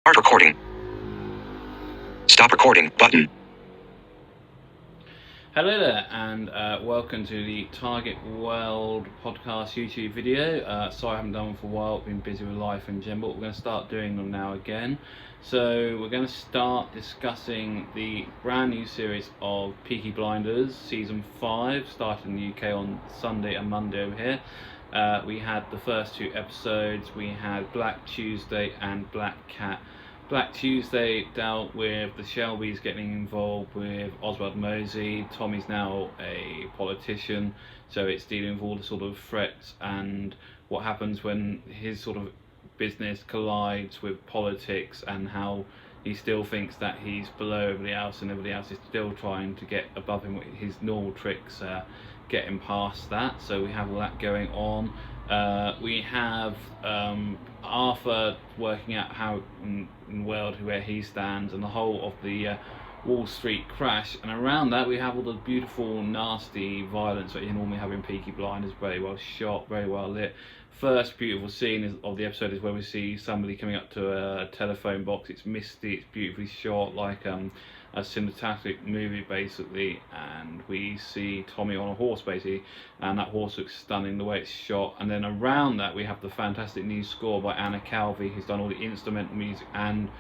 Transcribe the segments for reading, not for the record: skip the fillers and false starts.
Start recording. Stop recording button. Hello there, and welcome to the Target World podcast YouTube video. Sorry I haven't done one for a while, I've been busy with life in general, but we're going to start doing them now again. So we're going to start discussing the brand new series of Peaky Blinders, Season 5, started in the UK on Sunday and Monday over here. We had the first two episodes. We had Black Tuesday and Black Cat. Black Tuesday dealt with the Shelbys getting involved with Oswald Mosley. Tommy's now a politician, so it's dealing with all the sort of threats and what happens when his sort of business collides with politics, and how he still thinks that he's below everybody else and everybody else is still trying to get above him with his normal tricks, getting past that. So we have all that going on. We have Arthur working out how in the world where he stands, and the whole of the Wall Street crash, and around that we have all the beautiful nasty violence that you normally have in Peaky Blinders. Very well shot, very well lit. First beautiful scene of the episode is where we see somebody coming up to a telephone box. It's misty, it's beautifully shot, like a cinematic movie basically, and we see Tommy on a horse basically, and that horse looks stunning the way it's shot. And then around that we have the fantastic new score by Anna Calvi, who's done all the instrumental music and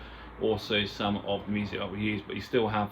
also some of the music that we use, but you still have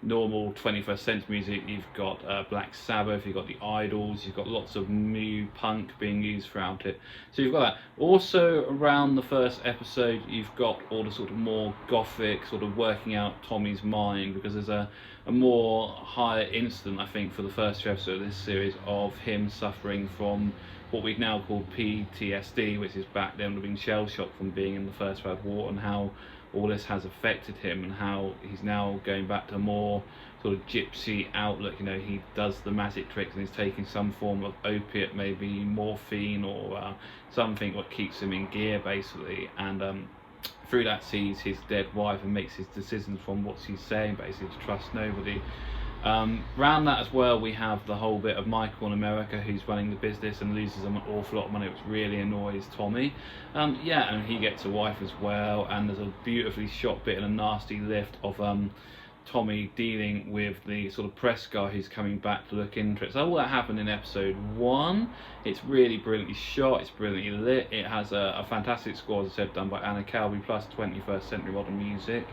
normal 21st century music. You've got Black Sabbath, you've got the Idols, you've got lots of new punk being used throughout it. So you've got that. Also around the first episode you've got all the sort of more gothic sort of working out Tommy's mind, because there's a more higher incident, I think, for the first two episodes of this series of him suffering from what we've now called PTSD, which is back then being shell shocked from being in the First World War, and how all this has affected him, and how he's now going back to a more sort of gypsy outlook. You know, he does the magic tricks and he's taking some form of opiate, maybe morphine or something what keeps him in gear basically, and through that sees his dead wife and makes his decisions from what she's saying, basically to trust nobody. Around that as well we have the whole bit of Michael in America, who's running the business and loses an awful lot of money, which really annoys Tommy. Yeah, and he gets a wife as well, and there's a beautifully shot bit and a nasty lift of Tommy dealing with the sort of press guy who's coming back to look into it. So all that happened in episode 1. It's really brilliantly shot, it's brilliantly lit, it has a fantastic score, as I said, done by Anna Calvi, plus 21st century modern music.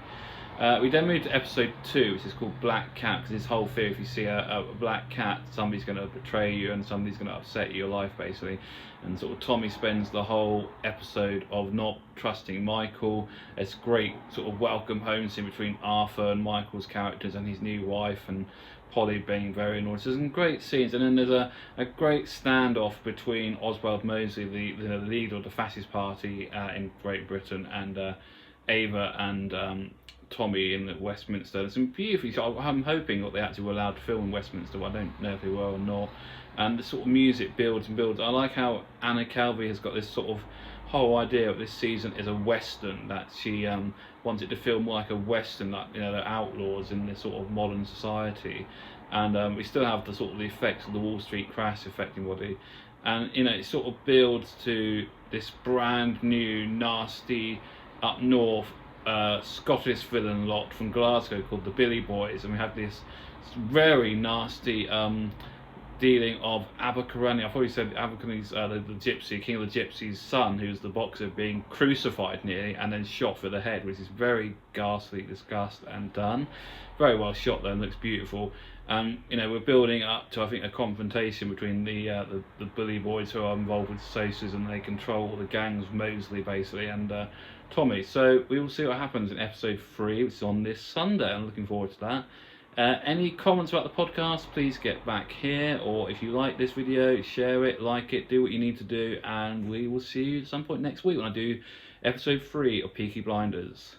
We then move to episode 2, which is called Black Cat, because this whole theory, if you see a black cat, somebody's going to betray you and somebody's going to upset your life basically. And sort of Tommy spends the whole episode of not trusting Michael. It's great sort of welcome home scene between Arthur and Michael's characters and his new wife, and Polly being very annoyed. So there's some great scenes, and then there's a great standoff between Oswald Mosley, the leader of the fascist party in Great Britain, and Ava and Tommy in Westminster. There's some beautifully shot. I'm hoping that they actually were allowed to film in Westminster, but I don't know if they were or not. And the sort of music builds and builds. I like how Anna Calvi has got this sort of whole idea of this season is a western, that she wanted to feel more like a western, like, you know, the outlaws in this sort of modern society. And we still have the sort of the effects of the Wall Street crash affecting body, and you know, it sort of builds to this brand new nasty up north Scottish villain lot from Glasgow called the Billy Boys, and we have this very nasty dealing of Abercrombie. I thought you said Abercrombie's the gypsy, king of the gypsies' son, who's the boxer, being crucified nearly and then shot for the head, which is very ghastly, disgust and done. Very well shot though, and looks beautiful. You know, we're building up to, I think, a confrontation between the Billy Boys, who are involved with socialism, and they control all the gangs, Mosley basically, and Tommy. So we will see what happens in episode 3, which is on this Sunday. I'm looking forward to that. Any comments about the podcast, please get back here, or if you like this video, share it, like it, do what you need to do, and we will see you at some point next week when I do episode 3 of Peaky Blinders.